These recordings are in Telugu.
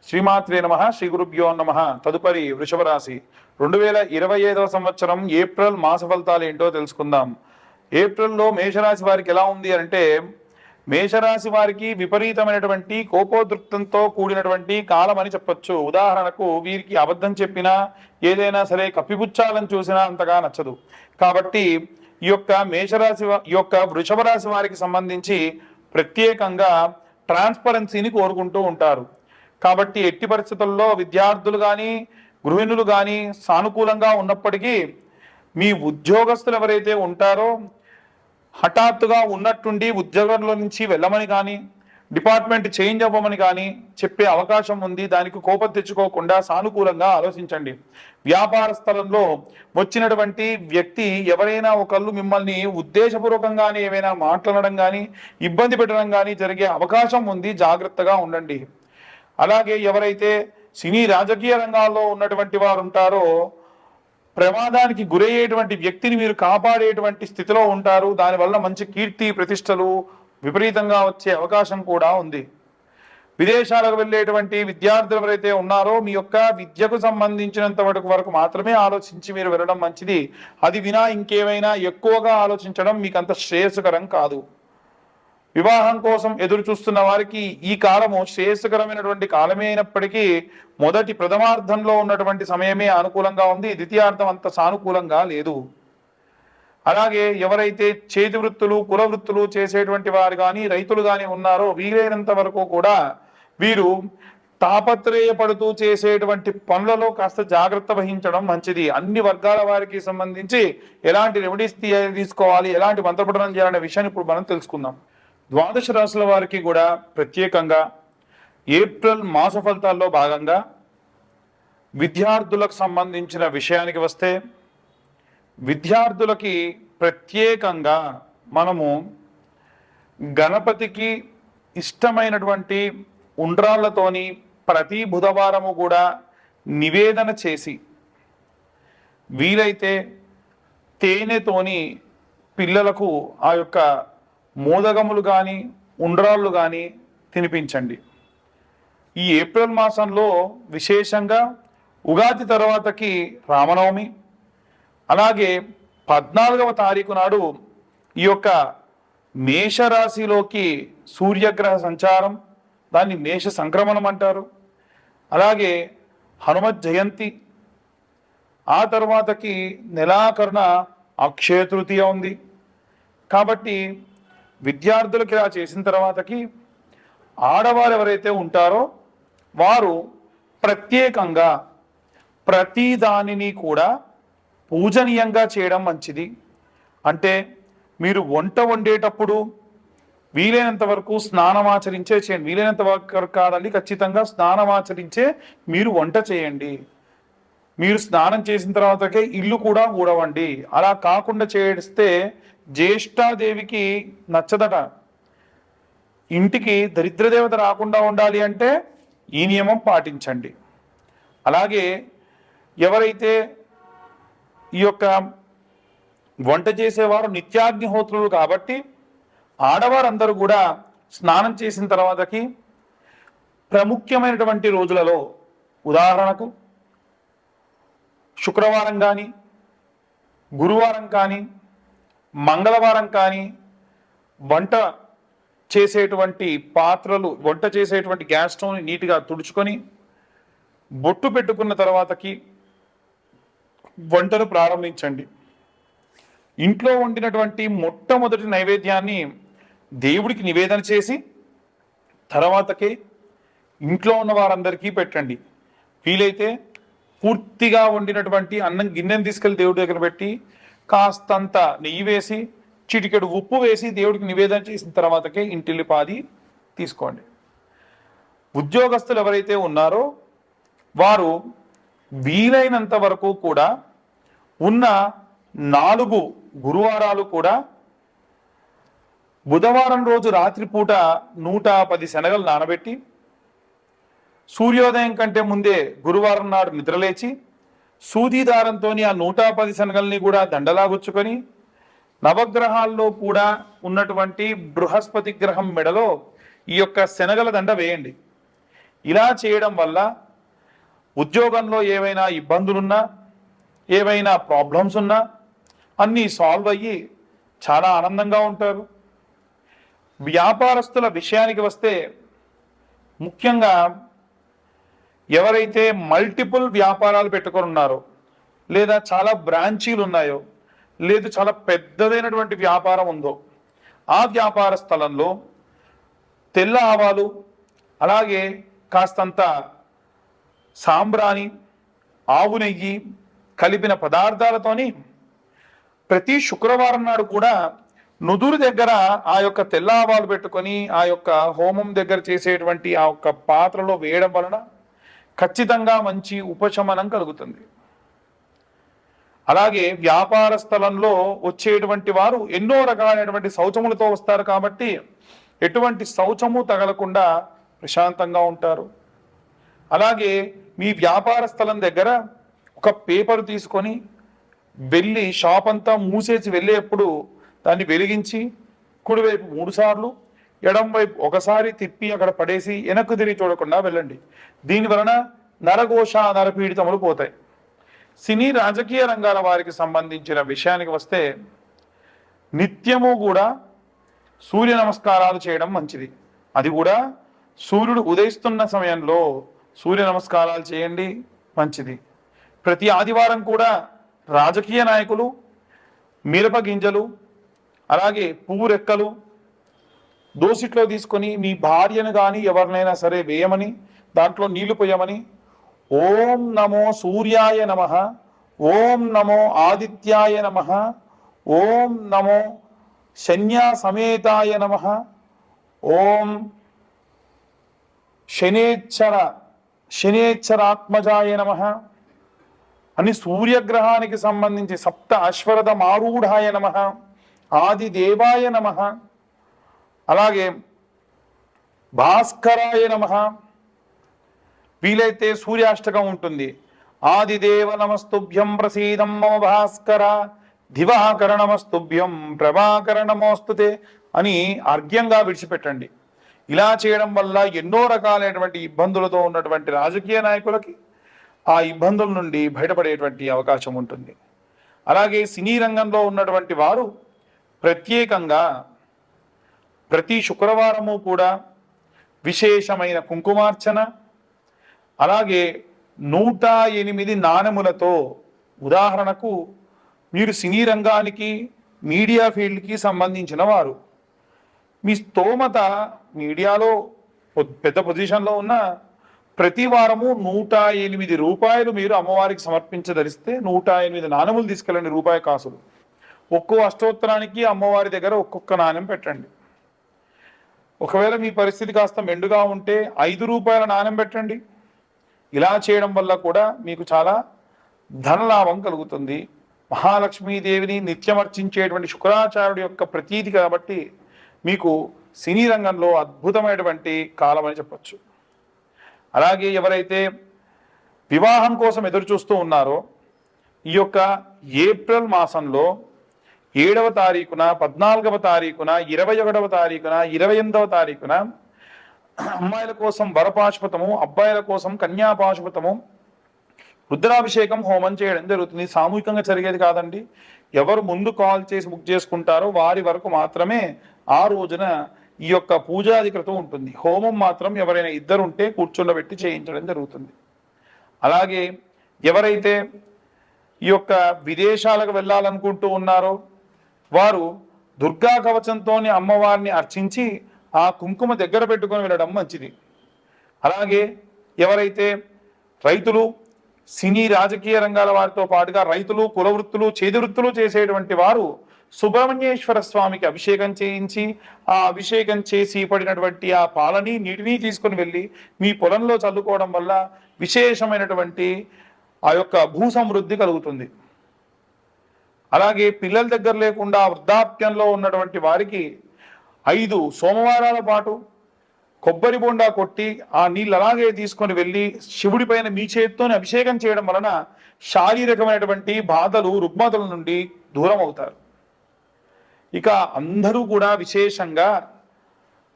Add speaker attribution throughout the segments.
Speaker 1: శ్రీమాత్రే నమ. శ్రీ గురుభ్యో నమ. తదుపరి వృషభ రాశి 2025వ సంవత్సరం ఏప్రిల్ మాస ఫలితాలు ఏంటో తెలుసుకుందాం. ఏప్రిల్లో మేషరాశి వారికి ఎలా ఉంది అంటే, మేషరాశి వారికి విపరీతమైనటువంటి కోపోద్రిక్తంతో కూడినటువంటి కాలం అని చెప్పొచ్చు. ఉదాహరణకు వీరికి అబద్ధం చెప్పినా, ఏదైనా సరే కప్పిపుచ్చాలని చూసినా అంతగా నచ్చదు. కాబట్టి ఈ యొక్క వృషభ రాశి వారికి సంబంధించి ప్రత్యేకంగా ట్రాన్స్పరెన్సీని కోరుకుంటూ ఉంటారు. కాబట్టి ఎట్టి పరిస్థితుల్లో విద్యార్థులు కానీ గృహిణులు కానీ సానుకూలంగా ఉన్నప్పటికీ మీ ఉద్యోగస్తులు ఎవరైతే ఉంటారో హఠాత్తుగా ఉన్నట్టుండి ఉద్యోగంలో నుంచి వెళ్ళమని కానీ డిపార్ట్మెంట్ చేంజ్ అవ్వమని కానీ చెప్పే అవకాశం ఉంది. దానికి కోపం తెచ్చుకోకుండా సానుకూలంగా ఆలోచించండి. వ్యాపార స్థలంలో వచ్చినటువంటి వ్యక్తి ఎవరైనా ఒకళ్ళు మిమ్మల్ని ఉద్దేశపూర్వకంగానే ఏమైనా మాట్లాడడం కానీ ఇబ్బంది పెట్టడం కానీ జరిగే అవకాశం ఉంది. జాగ్రత్తగా ఉండండి. అలాగే ఎవరైతే సినీ రాజకీయ రంగాల్లో ఉన్నటువంటి వారు ఉంటారో ప్రమాదానికి గురయ్యేటువంటి వ్యక్తిని మీరు కాపాడేటువంటి స్థితిలో ఉంటారు. దానివల్ల మంచి కీర్తి ప్రతిష్టలు విపరీతంగా వచ్చే అవకాశం కూడా ఉంది. విదేశాలకు వెళ్ళేటువంటి విద్యార్థులు ఎవరైతే ఉన్నారో మీ యొక్క విద్యకు సంబంధించినంత వరకు మాత్రమే ఆలోచించి మీరు వెళ్ళడం మంచిది. అది వినా ఇంకేమైనా ఎక్కువగా ఆలోచించడం మీకు అంత శ్రేయస్కరం కాదు. వివాహం కోసం ఎదురు చూస్తున్న వారికి ఈ కాలము శ్రేయస్కరమైనటువంటి కాలమే అయినప్పటికీ మొదటి ప్రథమార్థంలో ఉన్నటువంటి సమయమే అనుకూలంగా ఉంది. ద్వితీయార్థం అంత సానుకూలంగా లేదు. అలాగే ఎవరైతే చేతి వృత్తులు కుల వృత్తులు చేసేటువంటి వారు కానీ రైతులు కానీ ఉన్నారో వీలైనంత వరకు కూడా వీరు తాపత్రయపడుతూ చేసేటువంటి పనులలో కాస్త జాగ్రత్త వహించడం మంచిది. అన్ని వర్గాల వారికి సంబంధించి ఎలాంటి రెమెడీస్ తీసుకోవాలి, ఎలాంటి మంత్రపఠనం చేయాలనే విషయాన్ని ఇప్పుడు మనం తెలుసుకుందాం. ద్వాదశ రాశుల వారికి కూడా ప్రత్యేకంగా ఏప్రిల్ మాస ఫలితాల్లో భాగంగా విద్యార్థులకు సంబంధించిన విషయానికి వస్తే, విద్యార్థులకి ప్రత్యేకంగా మనము గణపతికి ఇష్టమైనటువంటి ఉండ్రాళ్లతోని ప్రతి బుధవారము కూడా నివేదన చేసి వీలైతే తేనెతోని పిల్లలకు ఆ యొక్క మోదగములు కానీ ఉండ్రాళ్ళు కానీ తినిపించండి. ఈ ఏప్రిల్ మాసంలో విశేషంగా ఉగాది తర్వాతకి రామనవమి, అలాగే 14వ తారీఖు నాడు ఈ యొక్క మేషరాశిలోకి సూర్యగ్రహ సంచారం, దాన్ని మేష సంక్రమణం అంటారు. అలాగే హనుమత్ జయంతి, ఆ తర్వాతకి నెలాఖరున అక్షయ తృతీయ ఉంది. కాబట్టి విద్యార్థులకి ఇలా చేసిన తర్వాతకి ఆడవారు ఎవరైతే ఉంటారో వారు ప్రత్యేకంగా ప్రతి దానిని కూడా పూజనీయంగా చేయడం మంచిది. అంటే మీరు వంట వండేటప్పుడు వీలైనంత వరకు స్నానమాచరించే చేయండి. వీలైనంత వరకు కాదండి, ఖచ్చితంగా స్నానమాచరించే మీరు వంట చేయండి. మీరు స్నానం చేసిన తర్వాతకే ఇల్లు కూడా ఊడవండి. అలా కాకుండా చేస్తే జ్యేష్ఠాదేవికి నచ్చదట. ఇంటికి దరిద్రదేవత రాకుండా ఉండాలి అంటే ఈ నియమం పాటించండి. అలాగే ఎవరైతే ఈ యొక్క వంట చేసేవారు నిత్యాగ్నిహోత్రులు కాబట్టి ఆడవారందరూ కూడా స్నానం చేసిన తర్వాతకి ప్రముఖ్యమైనటువంటి రోజులలో, ఉదాహరణకు శుక్రవారం కానీ గురువారం కానీ మంగళవారం కానీ వంట చేసేటువంటి పాత్రలు, వంట చేసేటువంటి గ్యాస్ స్టవ్ని నీట్గా తుడుచుకొని బొట్టు పెట్టుకున్న తర్వాతకి వంటను ప్రారంభించండి. ఇంట్లో వండినటువంటి మొట్టమొదటి నైవేద్యాన్ని దేవుడికి నివేదన చేసి తర్వాతకే ఇంట్లో ఉన్న వారందరికీ పెట్టండి. వీలైతే పూర్తిగా వండినటువంటి అన్నం గిన్నెను తీసుకెళ్లి దేవుడి దగ్గర పెట్టి కాస్తంత నెయ్యి వేసి చిటికెడు ఉప్పు వేసి దేవుడికి నివేదన చేసిన తర్వాతకే ఇంటిల్లిపాది తీసుకోండి. ఉద్యోగస్తులు ఎవరైతే ఉన్నారో వారు వీలైనంత వరకు కూడా ఉన్న 4 గురువారాలు కూడా బుధవారం రోజు రాత్రిపూట 110 శనగలు నానబెట్టి సూర్యోదయం కంటే ముందే గురువారం నాడు నిద్రలేచి సూది దారంతో ఆ 110 శనగల్ని కూడా దండలాగుచ్చుకొని నవగ్రహాల్లో కూడా ఉన్నటువంటి బృహస్పతి గ్రహం మెడలో ఈ యొక్క శనగల దండ వేయండి. ఇలా చేయడం వల్ల ఉద్యోగంలో ఏవైనా ఇబ్బందులున్నా, ఏవైనా ప్రాబ్లమ్స్ ఉన్నా అన్నీ సాల్వ్ అయ్యి చాలా ఆనందంగా ఉంటారు. వ్యాపారస్తుల విషయానికి వస్తే ముఖ్యంగా ఎవరైతే మల్టిపుల్ వ్యాపారాలు పెట్టుకొని ఉన్నారో, లేదా చాలా బ్రాంచీలు ఉన్నాయో, లేదు చాలా పెద్దదైనటువంటి వ్యాపారం ఉందో, ఆ వ్యాపార స్థలంలో తెల్ల ఆవాలు, అలాగే కాస్తంత సాంబ్రాణి, ఆవు నెయ్యి కలిపిన పదార్థాలతోని ప్రతి శుక్రవారం నాడు కూడా నుదురు దగ్గర ఆ యొక్క తెల్ల ఆవాలు పెట్టుకొని ఆ యొక్క హోమం దగ్గర చేసేటువంటి ఆ యొక్క పాత్రలో వేయడం వలన ఖచ్చితంగా మంచి ఉపశమనం కలుగుతుంది. అలాగే వ్యాపార స్థలంలో వచ్చేటువంటి వారు ఎన్నో రకాలైనటువంటి శౌచములతో వస్తారు కాబట్టి ఎటువంటి శౌచము తగలకుండా ప్రశాంతంగా ఉంటారు. అలాగే మీ వ్యాపార స్థలం దగ్గర ఒక పేపర్ తీసుకొని వెళ్ళి షాప్ అంతా మూసేసి వెళ్ళేప్పుడు దాన్ని వెలిగించి కుడివైపు 3 సార్లు, ఎడం వైపు ఒకసారి తిప్పి అక్కడ పడేసి వెనక్కు తిరిగి చూడకుండా వెళ్ళండి. దీని వలన నరఘోష, నరపీడితములు పోతాయి. సినీ రాజకీయ రంగాల వారికి సంబంధించిన విషయానికి వస్తే నిత్యము కూడా సూర్య నమస్కారాలు చేయడం మంచిది. అది కూడా సూర్యుడు ఉదయిస్తున్న సమయంలో సూర్య నమస్కారాలు చేయండి, మంచిది. ప్రతి ఆదివారం కూడా రాజకీయ నాయకులు మిరప గింజలు, అలాగే పువ్వు రెక్కలు దోసిట్లో తీసుకొని మీ భార్యను కానీ ఎవరినైనా సరే వేయమని, దాంట్లో నీళ్లు పోయమని, ఓం నమో సూర్యాయ నమః, ఓం నమో ఆదిత్యాయ నమః, ఓం నమో శన్యా సమేతాయ నమః, ఓం శనేశ్వరాత్మజాయ నమః అని సూర్యగ్రహానికి సంబంధించి సప్త అశ్వరథ మారూఢాయ నమః, ఆది దేవాయ నమః, అలాగే భాస్కరాయ నమః, వీలైతే సూర్యాష్టకం ఉంటుంది. ఆదిదేవ నమస్తుభ్యం ప్రసీదం మమ భాస్కర, దివాకర నమస్తుభ్యం ప్రభాకర నమోస్తుతే అని అర్ఘ్యంగా విడిచిపెట్టండి. ఇలా చేయడం వల్ల ఎన్నో రకాలైనటువంటి ఇబ్బందులతో ఉన్నటువంటి రాజకీయ నాయకులకి ఆ ఇబ్బందుల నుండి బయటపడేటువంటి అవకాశం ఉంటుంది. అలాగే సినీ రంగంలో ఉన్నటువంటి వారు ప్రత్యేకంగా ప్రతి శుక్రవారము కూడా విశేషమైన కుంకుమార్చన, అలాగే 108 నాణెములతో, ఉదాహరణకు మీరు సినీ రంగానికి, మీడియా ఫీల్డ్కి సంబంధించిన వారు, మీ స్తోమత మీడియాలో పెద్ద పొజిషన్లో ఉన్న ప్రతి వారము 108 రూపాయలు మీరు అమ్మవారికి సమర్పించదలిస్తే 108 నాణెములు తీసుకెళ్ళండి, రూపాయి కాసులు. ఒక్కో అష్టోత్తరానికి అమ్మవారి దగ్గర ఒక్కొక్క నాణెం పెట్టండి. ఒకవేళ మీ పరిస్థితి కాస్త మెండుగా ఉంటే 5 రూపాయల నాణెం పెట్టండి. ఇలా చేయడం వల్ల కూడా మీకు చాలా ధనలాభం కలుగుతుంది. మహాలక్ష్మీదేవిని నిత్యమర్చించేటువంటి శుక్రాచార్యుడి యొక్క ప్రతీతి కాబట్టి మీకు సినీ రంగంలో అద్భుతమైనటువంటి కాలం అని చెప్పచ్చు. అలాగే ఎవరైతే వివాహం కోసం ఎదురు చూస్తూ ఉన్నారో ఈ యొక్క ఏప్రిల్ మాసంలో 7వ తారీఖున, 14వ తారీఖున, 21వ తారీఖున, 28వ తారీఖున అమ్మాయిల కోసం వరపాశుపతము, అబ్బాయిల కోసం కన్యాపాశుపతము, రుద్రాభిషేకం హోమం చేయడం జరుగుతుంది. సామూహికంగా జరిగేది కాదండి. ఎవరు ముందు కాల్ చేసి బుక్ చేసుకుంటారో వారి వరకు మాత్రమే ఆ రోజున ఈ యొక్క పూజాధికృతం ఉంటుంది. హోమం మాత్రం ఎవరైనా ఇద్దరు ఉంటే కూర్చుండబెట్టి చేయించడం జరుగుతుంది. అలాగే ఎవరైతే ఈ యొక్క విదేశాలకు వెళ్ళాలనుకుంటూ ఉన్నారో వారు దుర్గా కవచంతో అమ్మవారిని అర్చించి ఆ కుంకుమ దగ్గర పెట్టుకొని వెళ్ళడం మంచిది. అలాగే ఎవరైతే రైతులు, సినీ రాజకీయ రంగాల వారితో పాటుగా రైతులు, కులవృత్తులు, చేతి వృత్తులు చేసేటువంటి వారు సుబ్రహ్మణ్యేశ్వర స్వామికి అభిషేకం చేయించి ఆ అభిషేకం చేసి పడినటువంటి ఆ పాలని, నీటిని తీసుకుని వెళ్ళి మీ పొలంలో చల్లుకోవడం వల్ల విశేషమైనటువంటి ఆ యొక్క భూ సమృద్ధి కలుగుతుంది. అలాగే పిల్లల దగ్గర లేకుండా వృద్ధాప్యంలో ఉన్నటువంటి వారికి 5 సోమవారాల పాటు కొబ్బరి బొండా కొట్టి ఆ నీళ్ళు అలాగే తీసుకొని వెళ్ళి శివుడి పైన మీ చేతితోనే అభిషేకం చేయడం వలన శారీరకమైనటువంటి బాధలు, రుగ్మతల నుండి దూరం అవుతారు. ఇక అందరూ కూడా విశేషంగా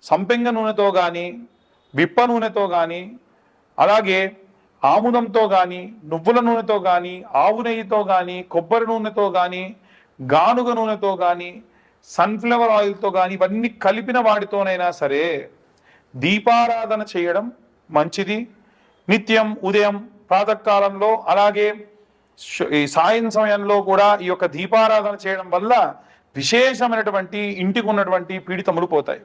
Speaker 1: సంపెంగ నూనెతో కానీ, విప్ప నూనెతో కానీ, అలాగే ఆముదంతో కానీ, నువ్వుల నూనెతో కానీ, ఆవు నెయ్యితో కానీ, కొబ్బరి నూనెతో కానీ, గానుగ నూనెతో కానీ, సన్ఫ్లవర్ ఆయిల్తో కానీ, ఇవన్నీ కలిపిన వాటితోనైనా సరే దీపారాధన చేయడం మంచిది. నిత్యం ఉదయం ప్రాతకాలంలో అలాగే ఈ సాయం సమయంలో కూడా ఈ యొక్క దీపారాధన చేయడం వల్ల విశేషమైనటువంటి ఇంటికి ఉన్నటువంటి పీడితములు పోతాయి.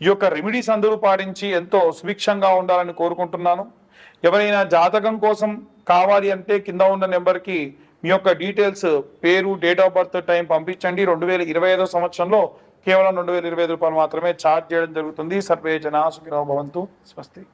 Speaker 1: ఈ యొక్క రెమెడీస్ అందరూ పాటించి ఎంతో సుభిక్షంగా ఉండాలని కోరుకుంటున్నాను. ఎవరైనా జాతకం కోసం కావాలి అంటే కింద ఉన్న నెంబర్కి మీ యొక్క డీటెయిల్స్, పేరు, డేట్ ఆఫ్ బర్త్, టైం పంపించండి. 2025 సంవత్సరంలో కేవలం 2025 రూపాయలు మాత్రమే ఛార్జ్ చేయడం జరుగుతుంది. సర్వే జనా సుఖినో భవంతు. స్వస్తి.